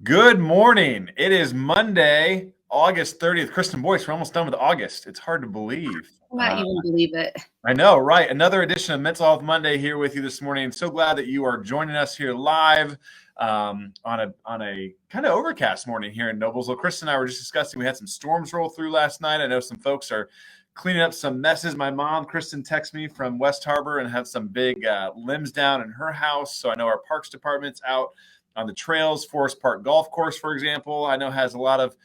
Good morning. It is Monday, August 30th. Kristen Boice, we're almost done with August. It's hard to believe. Not even believe it. I know, right? Another edition of Mental Health Monday here with you this morning. So glad that you are joining us here live on a kind of overcast morning here in Noblesville. Kristen and I were just discussing, we had some storms roll through last night. I know some folks are cleaning up some messes. My mom, Kristen, texted me from West Harbor and had some big limbs down in her house. So I know our parks department's out on the trails. Forest Park Golf Course, for example, I know has a lot of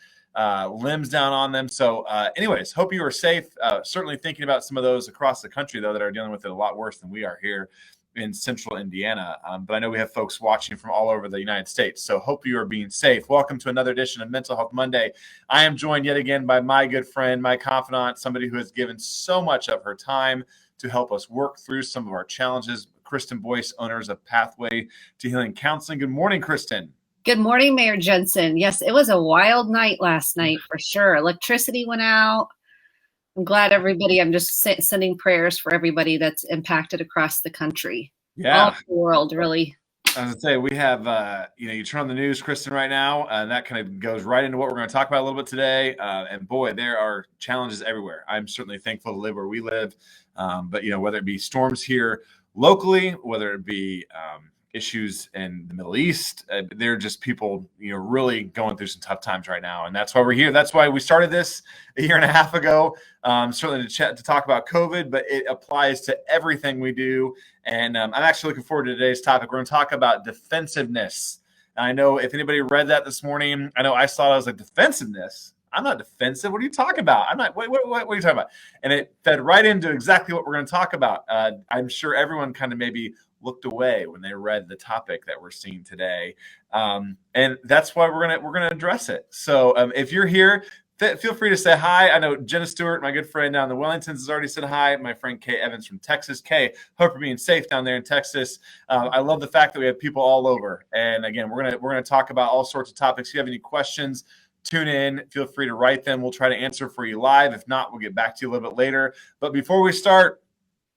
limbs down on them. So anyways, hope you are safe. Certainly thinking about some of those across the country, though, that are dealing with it a lot worse than we are here in central Indiana. But I know we have folks watching from all over the United States. So hope you are being safe. Welcome to another edition of Mental Health Monday. I am joined yet again by my good friend, my confidant, somebody who has given so much of her time to help us work through some of our challenges. Kristen Boice, owners of Pathway to Healing Counseling. Good morning, Kristen. Good morning, Mayor Jenson. Yes, it was a wild night last night for sure. Electricity went out. I'm glad everybody, I'm just sending prayers for everybody that's impacted across the country. Yeah. All over the world, really. I was going to say, we have, you turn on the news, Kristen, right now, and that kind of goes right into what we're going to talk about a little bit today. And boy, there are challenges everywhere. I'm certainly thankful to live where we live. But, whether it be storms here locally, whether it be issues in the Middle East, they're just people, really going through some tough times right now. And that's why we're here. That's why we started this a year and a half ago, certainly to talk about COVID, but it applies to everything we do. And I'm actually looking forward to today's topic. We're going to talk about defensiveness. And I know if anybody read that this morning, I know I saw it, I was like, defensiveness? I'm not defensive. What are you talking about? I'm not, what are you talking about? And it fed right into exactly what we're going to talk about. I'm sure everyone kind of maybe looked away when they read the topic that we're seeing today. And that's why we're going to address it. So if you're here, feel free to say hi. I know Jenna Stewart, my good friend down in the Wellingtons, has already said hi. My friend Kay Evans from Texas. Kay, hope you're being safe down there in Texas. I love the fact that we have people all over. And again, we're gonna talk about all sorts of topics. If you have any questions, tune in. Feel free to write them. We'll try to answer for you live. If not, we'll get back to you a little bit later. But before we start,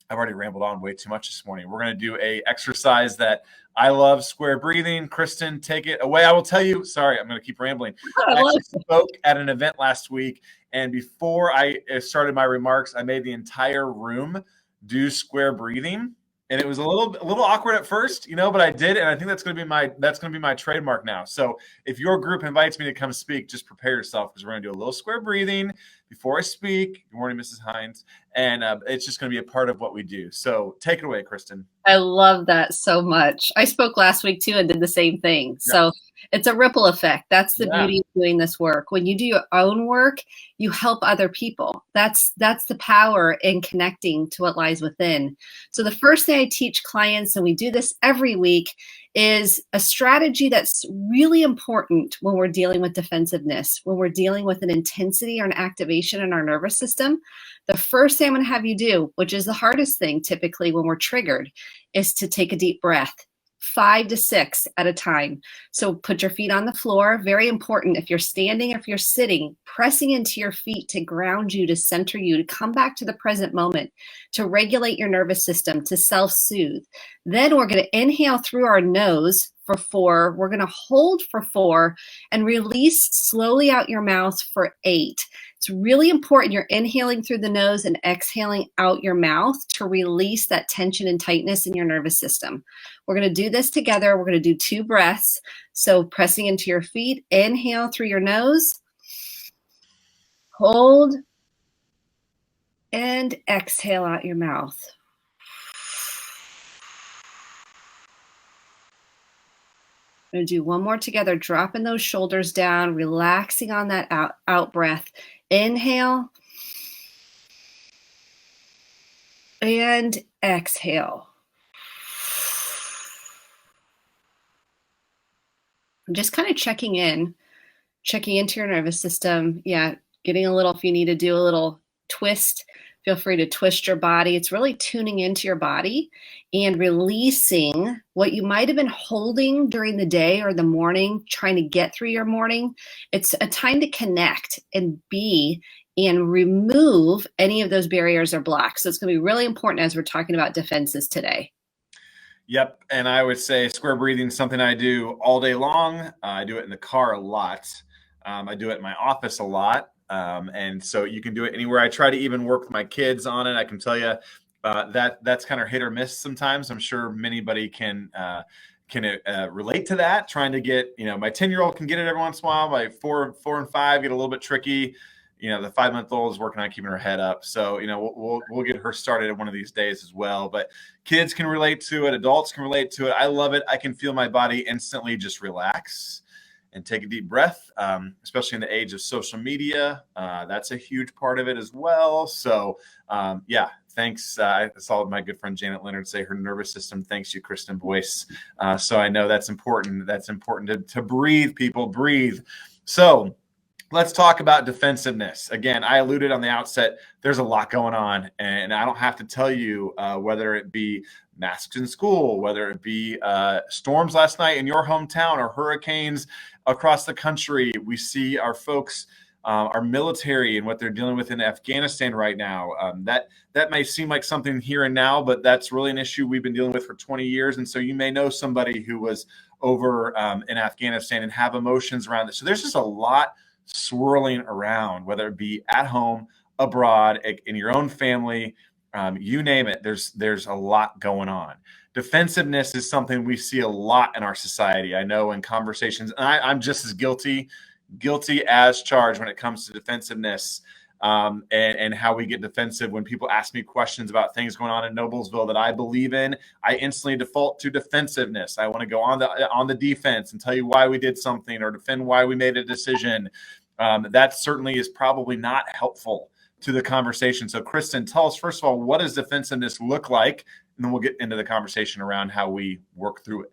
I've already rambled on way too much this morning. We're going to do a exercise that I love, square breathing. Kristen, take it away. I will tell you, sorry, I'm going to keep rambling. I actually spoke at an event last week, and before I started my remarks, I made the entire room do square breathing. And it was a little awkward at first, but I did, and I think that's going to be my trademark now. So if your group invites me to come speak, just prepare yourself, because we're going to do a little square breathing before I speak. Good morning, Mrs. Hines, and it's just going to be a part of what we do. So take it away, Kristen. I love that so much. I spoke last week too and did the same thing. Yeah. So it's a ripple effect. That's the beauty of doing this work. When you do your own work, you help other people. That's the power in connecting to what lies within. So the first thing I teach clients, and we do this every week, is a strategy that's really important when we're dealing with defensiveness, when we're dealing with an intensity or an activation in our nervous system. The first thing I'm going to have you do, which is the hardest thing typically when we're triggered, is to take a deep breath, 5 to 6 at a time. So put your feet on the floor. Very important. If you're standing, if you're sitting, pressing into your feet to ground you, to center you, to come back to the present moment, to regulate your nervous system, to self-soothe. Then we're going to inhale through our nose for 4. We're going to hold for 4 and release slowly out your mouth for 8. It's really important you're inhaling through the nose and exhaling out your mouth to release that tension and tightness in your nervous system. We're going to do this together. We're going to do 2 breaths. So pressing into your feet, inhale through your nose, hold, and exhale out your mouth. I'm going to do one more together, dropping those shoulders down, relaxing on that out breath. Inhale and exhale. I'm just kind of checking into your nervous system. Yeah, getting a little, if you need to do a little twist, feel free to twist your body. It's really tuning into your body and releasing what you might have been holding during the day or the morning, trying to get through your morning. It's a time to connect and be and remove any of those barriers or blocks. So it's going to be really important as we're talking about defenses today. Yep. And I would say square breathing is something I do all day long. I do it in the car a lot. I do it in my office a lot. And so you can do it anywhere. I try to even work with my kids on it. I can tell you that's kind of hit or miss sometimes. I'm sure anybody can relate to that. Trying to get, my 10-year-old can get it every once in a while. My 4 and 5 get a little bit tricky. The 5-month-old is working on keeping her head up. So, we'll get her started one of these days as well. But kids can relate to it. Adults can relate to it. I love it. I can feel my body instantly just relax and take a deep breath, especially in the age of social media. That's a huge part of it as well. So, thanks. I saw my good friend Janet Leonard say her nervous system thanks you, Kristen Boice. So I know that's important. That's important to breathe, people, breathe. So let's talk about defensiveness. Again, I alluded on the outset, there's a lot going on, and I don't have to tell you whether it be masks in school, whether it be storms last night in your hometown or hurricanes across the country. We see our folks, our military and what they're dealing with in Afghanistan right now. That may seem like something here and now, but that's really an issue we've been dealing with for 20 years. And so you may know somebody who was over in Afghanistan and have emotions around it. So there's just a lot swirling around, whether it be at home, abroad, in your own family, you name it. There's a lot going on. Defensiveness is something we see a lot in our society. I know in conversations, and I'm just as guilty as charged when it comes to defensiveness, and how we get defensive when people ask me questions about things going on in Noblesville that I believe in. I instantly default to defensiveness. I want to go on the defense and tell you why we did something or defend why we made a decision. That certainly is probably not helpful to the conversation. So Kristen, tell us, first of all, what does defensiveness look like? And then we'll get into the conversation around how we work through it.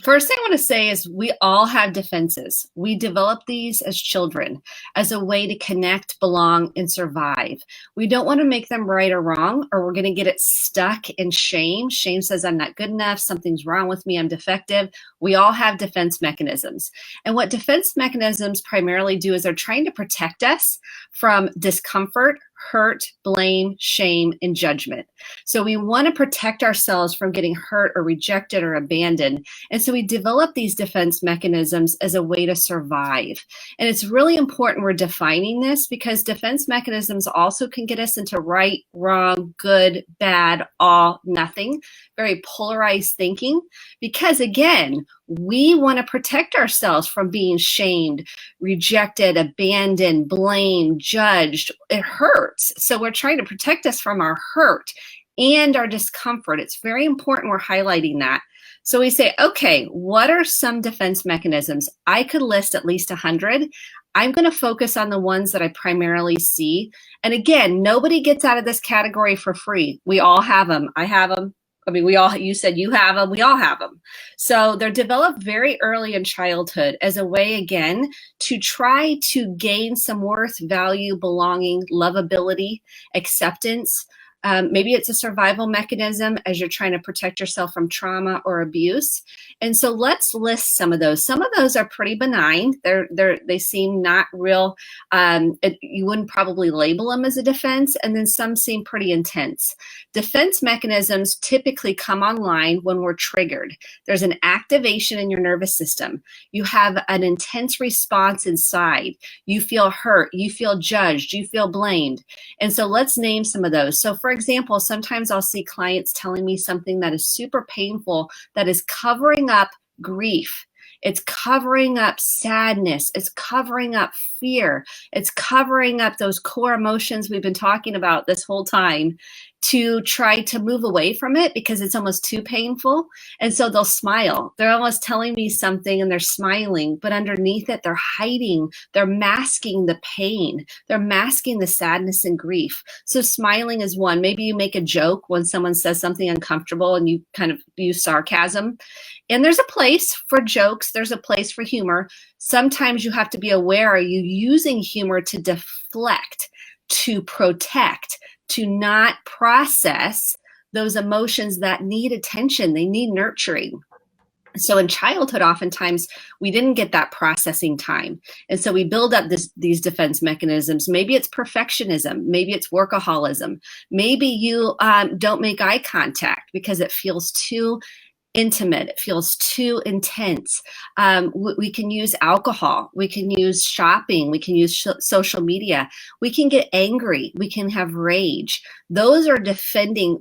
First thing I want to say is we all have defenses. We develop these as children as a way to connect, belong, and survive. We don't want to make them right or wrong, or we're going to get it stuck in shame. Shame says I'm not good enough. Something's wrong with me. I'm defective. We all have defense mechanisms. And what defense mechanisms primarily do is they're trying to protect us from discomfort, hurt, blame, shame, and judgment. So we want to protect ourselves from getting hurt or rejected or abandoned. And so we develop these defense mechanisms as a way to survive. And it's really important we're defining this, because defense mechanisms also can get us into right, wrong, good, bad, all, nothing, very polarized thinking, because again, we want to protect ourselves from being shamed, rejected, abandoned, blamed, judged. It hurts. So we're trying to protect us from our hurt and our discomfort. It's very important we're highlighting that. So we say, okay, what are some defense mechanisms? I could list at least 100. I'm going to focus on the ones that I primarily see. And again, nobody gets out of this category for free. We all have them. I have them. I mean, you said you have them, we all have them. So they're developed very early in childhood as a way, again, to try to gain some worth, value, belonging, lovability, acceptance. Maybe it's a survival mechanism as you're trying to protect yourself from trauma or abuse. And so let's list some of those. Some of those are pretty benign. They seem not real. You wouldn't probably label them as a defense. And then some seem pretty intense. Defense mechanisms typically come online when we're triggered. There's an activation in your nervous system. You have an intense response inside. You feel hurt. You feel judged. You feel blamed. And so let's name some of those. So for example, sometimes I'll see clients telling me something that is super painful, that is covering up grief. It's covering up sadness. It's covering up fear. It's covering up those core emotions we've been talking about this whole time, to try to move away from it because it's almost too painful. And so they'll smile. They're almost telling me something and they're smiling, but underneath it, they're hiding, they're masking the pain. They're masking the sadness and grief. So smiling is one. Maybe you make a joke when someone says something uncomfortable and you kind of use sarcasm. And there's a place for jokes. There's a place for humor. Sometimes you have to be aware, are you using humor to deflect, to protect, to not process those emotions that need attention, they need nurturing. So in childhood, oftentimes we didn't get that processing time. And so we build up these defense mechanisms. Maybe it's perfectionism. Maybe it's workaholism. Maybe you don't make eye contact because it feels too intimate. It feels too intense. We can use alcohol. We can use shopping. We can use social media. We can get angry. We can have rage. Those are defending,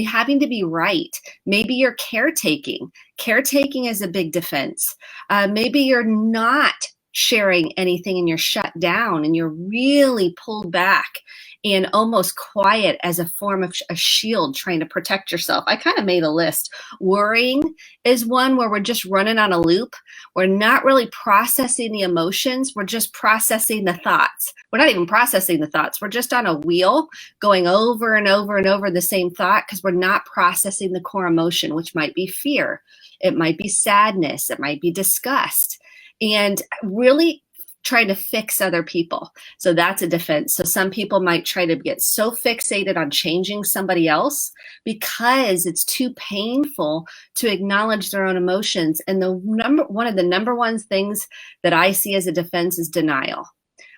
having to be right. Maybe you're caretaking. Caretaking is a big defense. Maybe you're not sharing anything and you're shut down and you're really pulled back and almost quiet as a form of a shield trying to protect yourself. I kind of made a list. Worrying is one where we're just running on a loop. We're not really processing the emotions. We're just processing the thoughts. We're not even processing the thoughts. We're just on a wheel going over and over and over the same thought because we're not processing the core emotion, which might be fear. It might be sadness. It might be disgust. And really trying to fix other people. So that's a defense. So some people might try to get so fixated on changing somebody else because it's too painful to acknowledge their own emotions. And one of the number one things that I see as a defense is denial.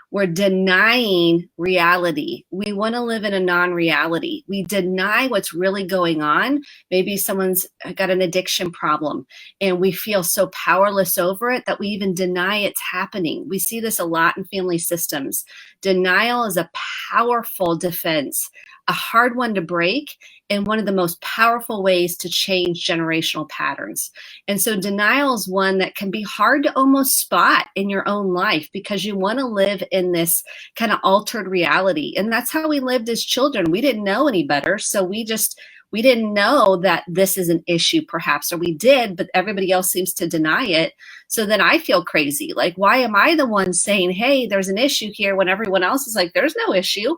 We're denying reality. We want to live in a non-reality. We deny what's really going on. Maybe someone's got an addiction problem and we feel so powerless over it that we even deny it's happening. We see this a lot in family systems. Denial is a powerful defense, a hard one to break, and one of the most powerful ways to change generational patterns. And so denial is one that can be hard to almost spot in your own life because you want to live in this kind of altered reality. And that's how we lived as children. We didn't know any better. So we didn't know that this is an issue perhaps, or we did, but everybody else seems to deny it. So then I feel crazy. Like, why am I the one saying, hey, there's an issue here when everyone else is like, there's no issue?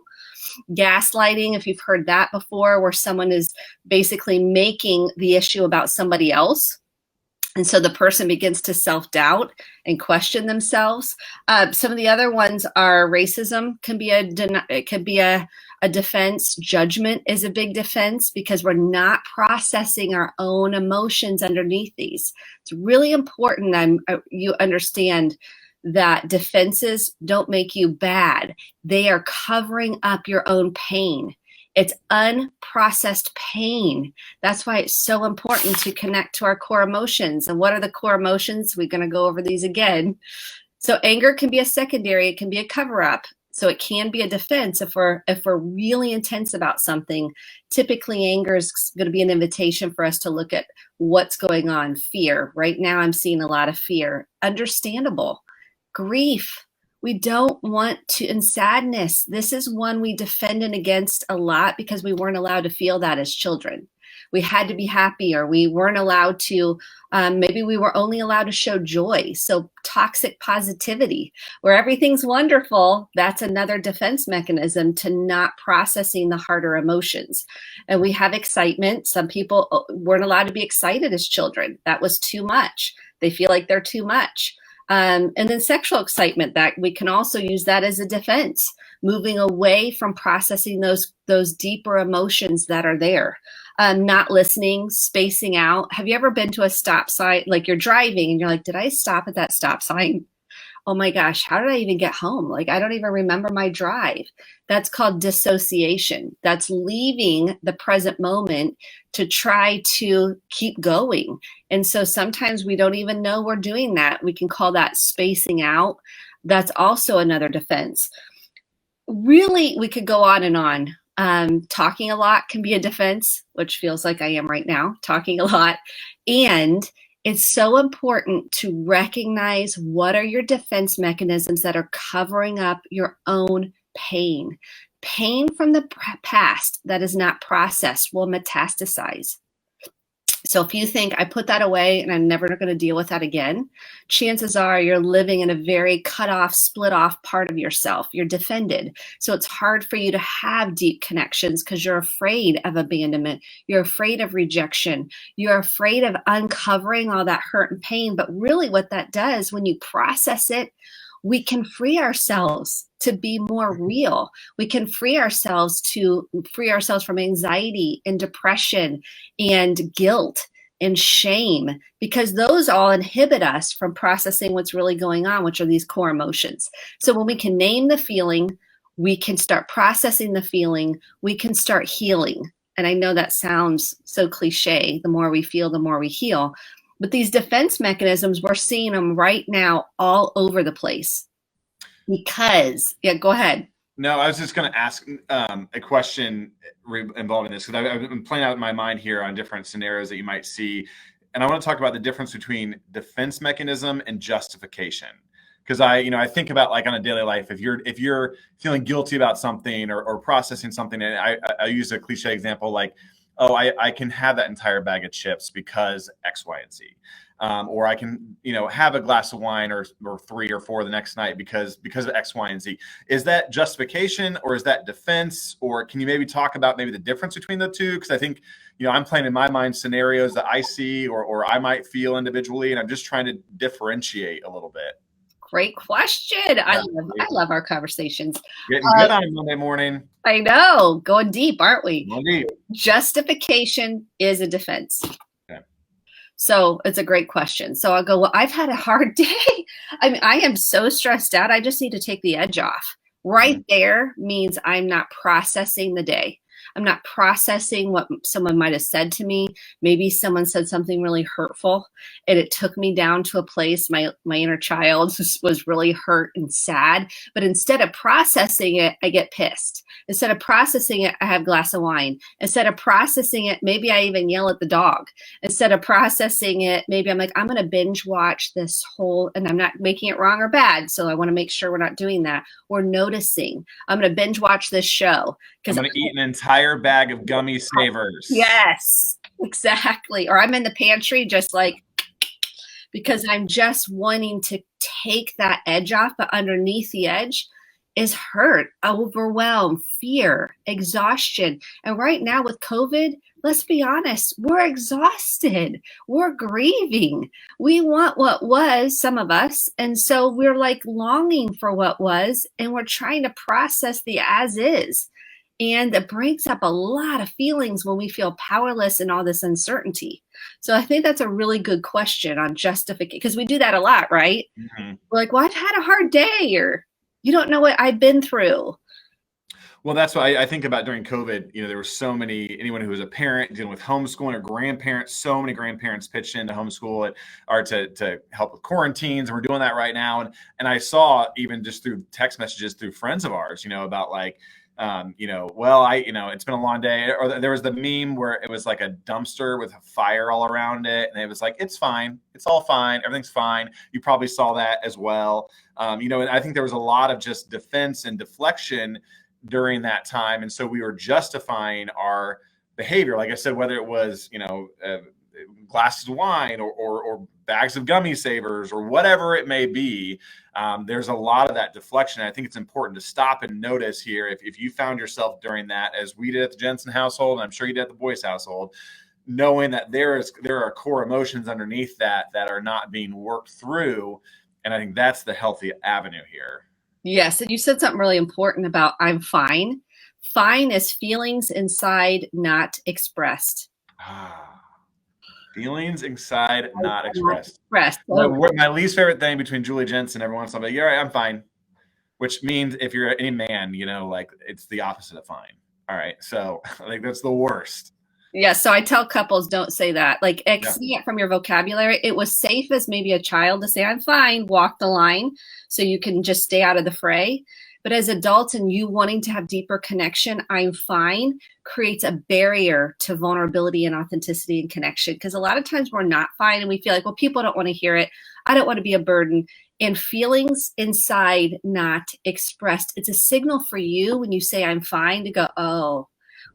Gaslighting, if you've heard that before, where someone is basically making the issue about somebody else. And so the person begins to self-doubt and question themselves. Some of the other ones are racism can be a defense. Judgment is a big defense because we're not processing our own emotions underneath these. It's really important that you understand that defenses don't make you bad. They are covering up your own pain. It's unprocessed pain. That's why it's so important to connect to our core emotions. And what are the core emotions? We're going to go over these again. So anger can be a secondary. It can be a cover-up. So it can be a defense if we're really intense about something. Typically, anger is going to be an invitation for us to look at what's going on. Fear. Right now, I'm seeing a lot of fear. Understandable. Grief. We don't want to, and sadness. This is one we defended against a lot because we weren't allowed to feel that as children. We had to be happy, or we weren't allowed to, maybe we were only allowed to show joy. So toxic positivity, where everything's wonderful, that's another defense mechanism to not processing the harder emotions. And we have excitement. Some people weren't allowed to be excited as children. That was too much. They feel like they're too much. And then sexual excitement, that we can also use that as a defense, moving away from processing those deeper emotions that are there. Not listening, spacing out. Have you ever been to a stop sign, like you're driving and you're like, did I stop at that stop sign? Oh my gosh, how did I even get home? Like, I don't even remember my drive. That's called dissociation. That's leaving the present moment to try to keep going. And so sometimes we don't even know we're doing that. We can call that spacing out. That's also another defense. Really, we could go on and on. Talking a lot can be a defense, which feels like I am right now, talking a lot. And it's so important to recognize what are your defense mechanisms that are covering up your own pain. Pain from the past that is not processed will metastasize. So if you think I put that away and I'm never going to deal with that again, chances are you're living in a very cut off, split off part of yourself. You're defended. So it's hard for you to have deep connections because you're afraid of abandonment. You're afraid of rejection. You're afraid of uncovering all that hurt and pain. But really what that does, when you process it, we can free ourselves to be more real. We can free ourselves from anxiety and depression and guilt and shame, because those all inhibit us from processing what's really going on, which are these core emotions. So when we can name the feeling, we can start processing the feeling, we can start healing. And I know that sounds so cliche, the more we feel, the more we heal. But these defense mechanisms, we're seeing them right now all over the place. Because, yeah, go ahead. No, I was just going to ask a question involving this, because I've been playing out in my mind here on different scenarios that you might see. And I want to talk about the difference between defense mechanism and justification. Because I think about, like, on a daily life, if you're feeling guilty about something or processing something, and I use a cliche example like, oh, I can have that entire bag of chips because X, Y, and Z. Or I can, have a glass of wine or 3 or 4 the next night because of X, Y, and Z. Is that justification or is that defense? Or can you maybe talk about maybe the difference between the two? Because I think, I'm playing in my mind scenarios that I see or I might feel individually, and I'm just trying to differentiate a little bit. Great question. Yeah, I love our conversations. Getting good on a Monday morning. I know. Going deep, aren't we? Going deep. Justification is a defense. Okay. So it's a great question. So I'll go, well, I've had a hard day. I mean, I am so stressed out. I just need to take the edge off. Right there means I'm not processing the day. I'm not processing what someone might have said to me. Maybe someone said something really hurtful, and it took me down to a place, my inner child was really hurt and sad. But instead of processing it, I get pissed. Instead of processing it, I have a glass of wine. Instead of processing it, maybe I even yell at the dog. Instead of processing it, maybe I'm like, I'm going to binge watch this whole, and I'm not making it wrong or bad. So I want to make sure we're not doing that. We're noticing. I'm going to binge watch this show. I'm going to eat an entire bag of gummy savers. Yes, exactly. Or I'm in the pantry just like, because I'm just wanting to take that edge off, but underneath the edge is hurt, overwhelm, fear, exhaustion. And right now with COVID, let's be honest, we're exhausted. We're grieving. We want what was, some of us. And so we're like longing for what was, and we're trying to process the as is. And it brings up a lot of feelings when we feel powerless and all this uncertainty. So I think that's a really good question on justification, because we do that a lot, right? Mm-hmm. We're like, well, I've had a hard day, or you don't know what I've been through. Well, that's what I think about during COVID. There were so many, anyone who was a parent dealing with homeschooling or grandparents, so many grandparents pitched in to homeschool or to help with quarantines. And we're doing that right now. And I saw, even just through text messages through friends of ours, about like, it's been a long day. Or there was the meme where it was like a dumpster with a fire all around it. And it was like, it's fine. It's all fine. Everything's fine. You probably saw that as well. And I think there was a lot of just defense and deflection during that time. And so we were justifying our behavior. Like I said, whether it was, glasses of wine or bags of gummy savers or whatever it may be, there's a lot of that deflection. I think it's important to stop and notice here, if you found yourself during that, as we did at the Jenson household, and I'm sure you did at the Boice household, knowing that there are core emotions underneath that are not being worked through. And I think that's the healthy avenue here. Yes. And you said something really important about I'm fine. Fine is feelings inside not expressed. Feelings inside, not expressed. My least favorite thing between Julie Jenson, every once in a while, you're right, I'm fine. Which means if you're any man, like it's the opposite of fine. All right. So I think that's the worst. Yeah. So I tell couples, don't say that. Like, exit it from your vocabulary. It was safe as maybe a child to say, I'm fine, walk the line, so you can just stay out of the fray. But as adults and you wanting to have deeper connection, I'm fine, creates a barrier to vulnerability and authenticity and connection. Because a lot of times we're not fine and we feel like, well, people don't want to hear it. I don't want to be a burden. And feelings inside not expressed. It's a signal for you when you say I'm fine to go, oh,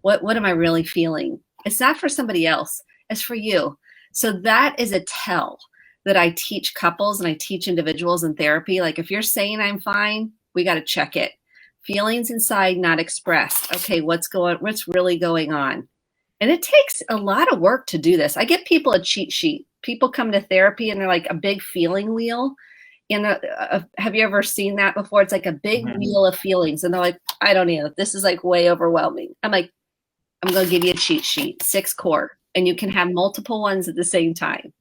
what am I really feeling? It's not for somebody else. It's for you. So that is a tell that I teach couples and I teach individuals in therapy. Like, if you're saying I'm fine, we got to check it. Feelings inside not expressed. Okay, what's really going on? And it takes a lot of work to do this. I get people a cheat sheet. People come to therapy and they're like a big feeling wheel. And have you ever seen that before? It's like a big wheel of feelings. And they're like, I don't know. This is like way overwhelming. I'm like, I'm going to give you a cheat sheet, 6 core. and you can have multiple ones at the same time.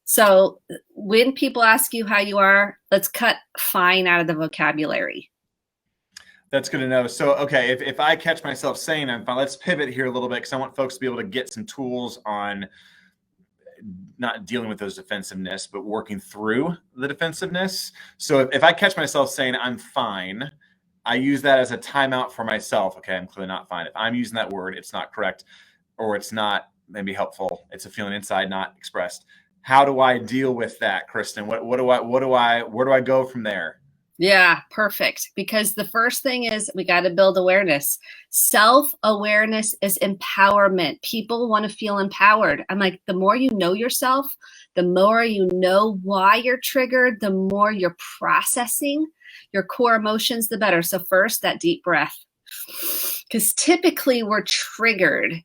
So when people ask you how you are, let's cut fine out of the vocabulary. That's good to know. So, okay, if I catch myself saying I'm fine, let's pivot here a little bit because I want folks to be able to get some tools on not dealing with those defensiveness, but working through the defensiveness. So if I catch myself saying I'm fine, I use that as a timeout for myself. Okay, I'm clearly not fine. If I'm using that word, it's not correct, or it's not maybe helpful. It's a feeling inside, not expressed. How do I deal with that, Kristen? Where do I go from there? Yeah, perfect. Because the first thing is we got to build awareness. Self-awareness is empowerment. People want to feel empowered. I'm like, the more you know yourself, the more you know why you're triggered, the more you're processing your core emotions, the better. So first, that deep breath. Because typically we're triggered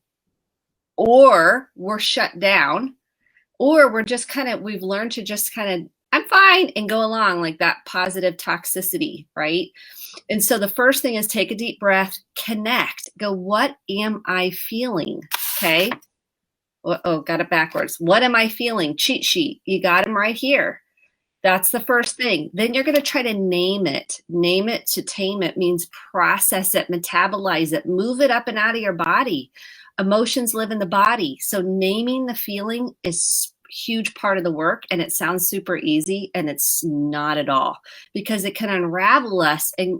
or we're shut down or we're just we've learned to just I'm fine and go along, like that positive toxicity, right? And so the first thing is take a deep breath, connect, go, what am I feeling? Okay. Oh, got it backwards. What am I feeling? Cheat sheet. You got them right here. That's the first thing. Then you're going to try to name it. Name it to tame it means process it, metabolize it, move it up and out of your body. Emotions live in the body. So naming the feeling is huge part of the work, and it sounds super easy, and it's not at all, because it can unravel us and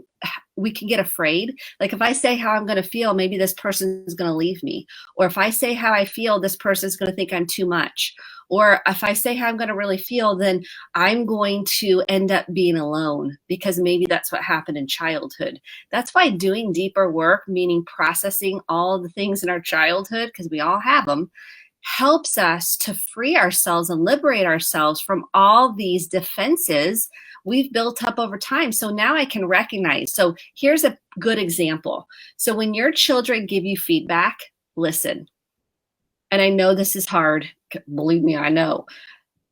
we can get afraid. Like if I say how I'm going to feel, maybe this person is going to leave me. Or if I say how I feel, this person is going to think I'm too much. Or if I say how I'm going to really feel, then I'm going to end up being alone, because maybe that's what happened in childhood. That's why doing deeper work, meaning processing all the things in our childhood, because we all have them, helps us to free ourselves and liberate ourselves from all these defenses we've built up over time. So now I can recognize. So here's a good example. So when your children give you feedback, listen. And I know this is hard. Believe me, I know.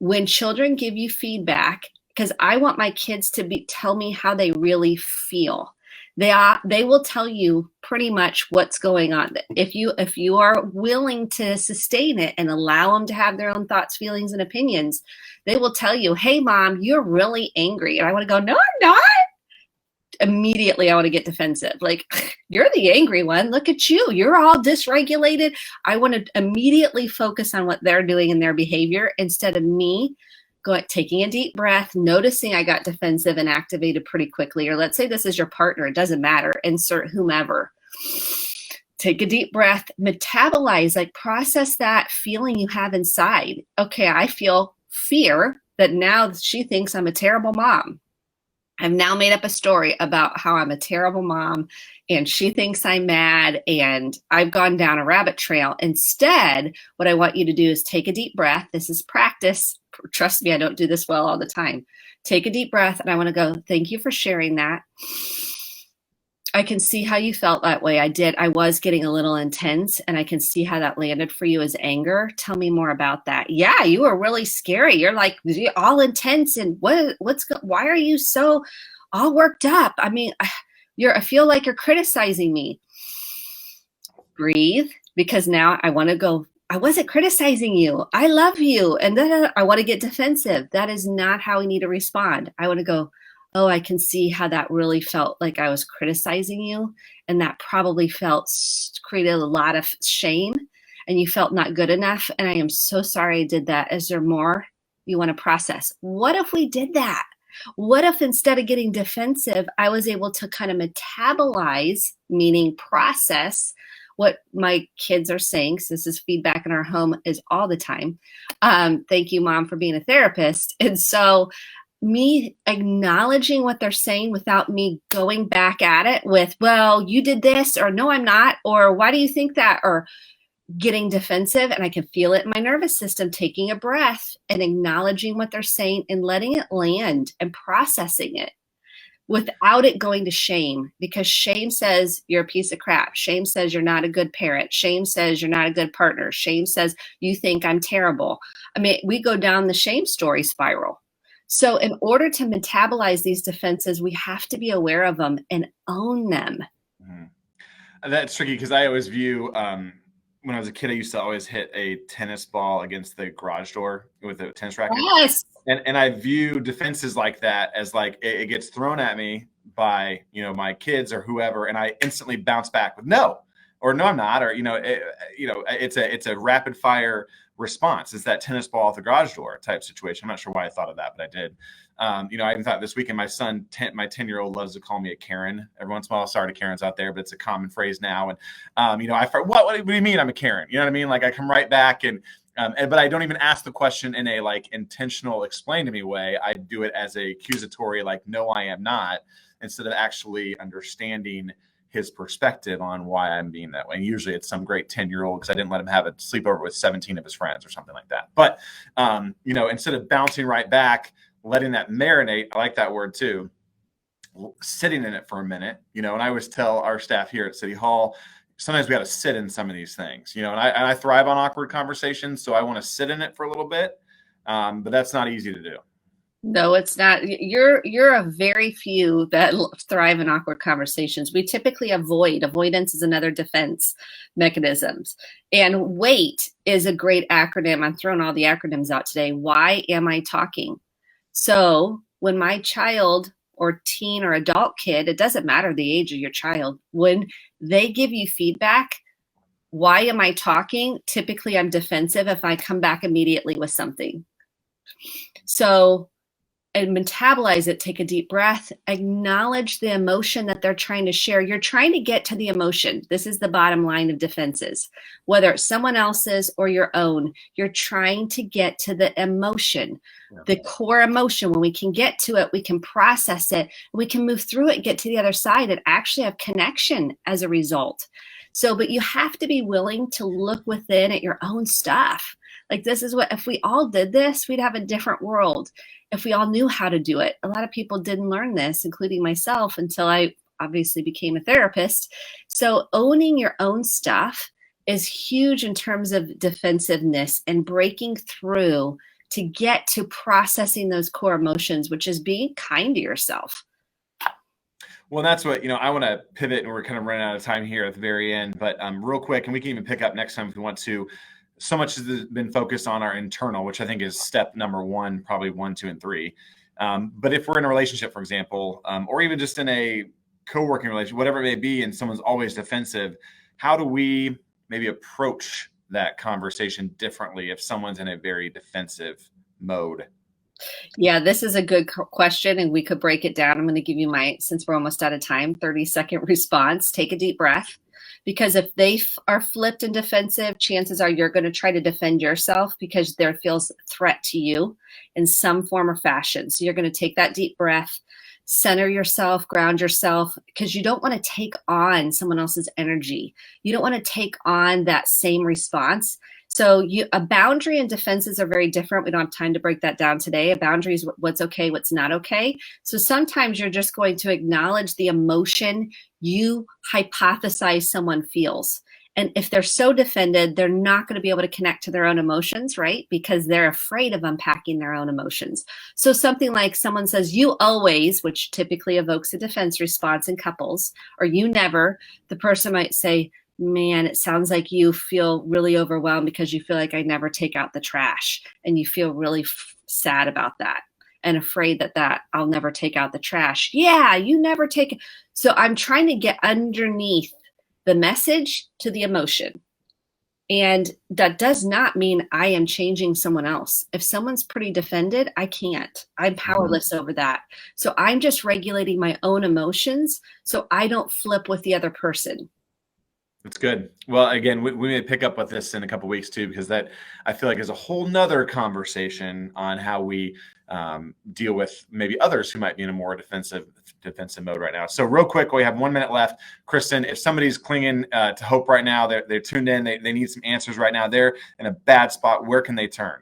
When children give you feedback, because I want my kids to tell me how they really feel. They will tell you pretty much what's going on. If you are willing to sustain it and allow them to have their own thoughts, feelings, and opinions, they will tell you, hey, Mom, you're really angry. And I want to go, no, I'm not. Immediately, I want to get defensive. Like, you're the angry one. Look at you. You're all dysregulated. I want to immediately focus on what they're doing in their behavior instead of me taking a deep breath, noticing I got defensive and activated pretty quickly. Or let's say this is your partner. It doesn't matter. Insert whomever. Take a deep breath, metabolize, like process that feeling you have inside. Okay, I feel fear that now she thinks I'm a terrible mom. I've now made up a story about how I'm a terrible mom and she thinks I'm mad and I've gone down a rabbit trail. Instead, what I want you to do is take a deep breath. This is practice. Trust me, I don't do this well all the time. Take a deep breath and I want to go, thank you for sharing that. I can see how you felt that way. I was getting a little intense, and I can see how that landed for you as anger. Tell me more about that. Yeah, you were really scary. You're like all intense, and why are you so all worked up? I mean, I feel like you're criticizing me. Breathe, because now I want to go, I wasn't criticizing you. I love you. And then I want to get defensive. That is not how we need to respond. I want to go, oh, I can see how that really felt like I was criticizing you. And that probably created a lot of shame, and you felt not good enough. And I am so sorry I did that. Is there more you want to process? What if we did that? What if instead of getting defensive, I was able to kind of metabolize, meaning process what my kids are saying, because this is feedback in our home is all the time. Thank you, Mom, for being a therapist. And so me acknowledging what they're saying without me going back at it with, well, you did this, or no, I'm not, or why do you think that, or getting defensive. And I can feel it in my nervous system, taking a breath and acknowledging what they're saying and letting it land and processing it without it going to shame, because shame says you're a piece of crap. Shame says you're not a good parent. Shame says you're not a good partner. Shame says you think I'm terrible. I mean, we go down the shame story spiral. So in order to metabolize these defenses, we have to be aware of them and own them. Mm-hmm. That's tricky, because I always view when I was a kid, I used to always hit a tennis ball against the garage door with a tennis racket. Yes. And I view defenses like that as like it gets thrown at me by, my kids or whoever, and I instantly bounce back with no, or no, I'm not, or it's a rapid fire response. It's that tennis ball at the garage door type situation. I'm not sure why I thought of that, but I did. I even thought this weekend, my son, my 10-year-old loves to call me a Karen every once in a while. Sorry to Karens out there, but it's a common phrase now. And, what do you mean I'm a Karen? You know what I mean? Like I come right back but I don't even ask the question in a like intentional explain to me way. I do it as a accusatory, like, no, I am not, instead of actually understanding his perspective on why I'm being that way. And usually it's some great 10-year-old because I didn't let him have a sleepover with 17 of his friends or something like that. But, instead of bouncing right back, letting that marinate, I like that word too, sitting in it for a minute, and I always tell our staff here at City Hall, sometimes we got to sit in some of these things, and I thrive on awkward conversations. So I want to sit in it for a little bit. But that's not easy to do. No, it's not. You're a very few that thrive in awkward conversations. We typically avoid. Avoidance is another defense mechanisms. And WAIT is a great acronym. I'm throwing all the acronyms out today. Why am I talking? So when my child or teen or adult kid, it doesn't matter the age of your child, when they give you feedback, why am I talking? Typically I'm defensive if I come back immediately with something. So, and metabolize it, take a deep breath, acknowledge the emotion that they're trying to share. You're trying to get to the emotion. This is the bottom line of defenses. Whether it's someone else's or your own, you're trying to get to the emotion, the core emotion. When we can get to it, we can process it, we can move through it and get to the other side and actually have connection as a result. So, but you have to be willing to look within at your own stuff. Like this is what, if we all did this, we'd have a different world. If we all knew how to do it. A lot of people didn't learn this, including myself, until I obviously became a therapist. So owning your own stuff is huge in terms of defensiveness and breaking through to get to processing those core emotions, which is being kind to yourself. Well, that's what, I want to pivot, and we're kind of running out of time here at the very end, but real quick, and we can even pick up next time if we want to. So much has been focused on our internal, which I think is step number one, probably 1, 2, and 3. But if we're in a relationship, for example, or even just in a co-working relationship, whatever it may be, and someone's always defensive, how do we maybe approach that conversation differently if someone's in a very defensive mode? Yeah, this is a good question, and we could break it down. I'm going to give you since we're almost out of time, 30-second response. Take a deep breath. Because if they are flipped and defensive, chances are you're going to try to defend yourself because there feels threat to you in some form or fashion. So you're going to take that deep breath, center yourself, ground yourself, because you don't want to take on someone else's energy. You don't want to take on that same response. So a boundary and defenses are very different. We don't have time to break that down today. A boundary is what's okay, what's not okay. So sometimes you're just going to acknowledge the emotion you hypothesize someone feels. And if they're so defended, they're not going to be able to connect to their own emotions, right? Because they're afraid of unpacking their own emotions. So something like someone says, you always, which typically evokes a defense response in couples, or you never, the person might say, man, it sounds like you feel really overwhelmed because you feel like I never take out the trash. And you feel really sad about that and afraid that I'll never take out the trash. Yeah, you never take it. So I'm trying to get underneath the message to the emotion. And that does not mean I am changing someone else. If someone's pretty defended, I can't. I'm powerless over that. So I'm just regulating my own emotions so I don't flip with the other person. That's good. Well, again, we may pick up with this in a couple of weeks too, because that I feel like is a whole nother conversation on how we deal with maybe others who might be in a more defensive mode right now. So real quick, we have 1 minute left. Kristen, if somebody's clinging to hope right now, they're tuned in, they need some answers right now, they're in a bad spot, where can they turn?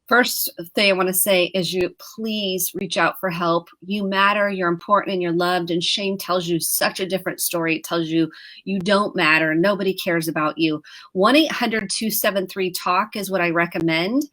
First thing I want to say is you please reach out for help. You matter, you're important, and you're loved. And shame tells you such a different story. It tells you you don't matter. Nobody cares about you. 1-800-273-TALK is what I recommend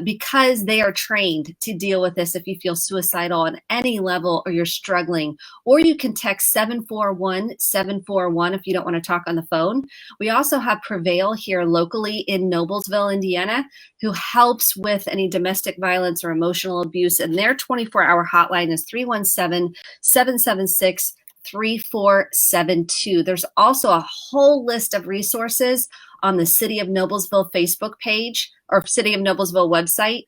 because they are trained to deal with this if you feel suicidal on any level or you're struggling. Or you can text 741-741 if you don't want to talk on the phone. We also have Prevail here locally in Noblesville, Indiana, who helps with any domestic violence or emotional abuse. And their 24-hour hotline is 317-776-3472. There's also a whole list of resources on the City of Noblesville Facebook page or City of Noblesville website.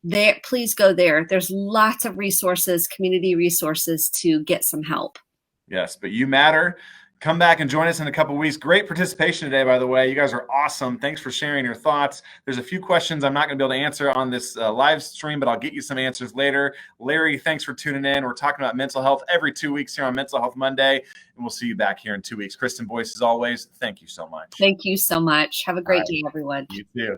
There, please go there. There's lots of resources, community resources to get some help. Yes, but you matter. Come back and join us in a couple of weeks. Great participation today, by the way. You guys are awesome. Thanks for sharing your thoughts. There's a few questions I'm not going to be able to answer on this live stream, but I'll get you some answers later. Larry, thanks for tuning in. We're talking about mental health every 2 weeks here on Mental Health Monday, and we'll see you back here in 2 weeks. Kristen Boice, as always, thank you so much. Thank you so much. Have a great day, everyone. You too.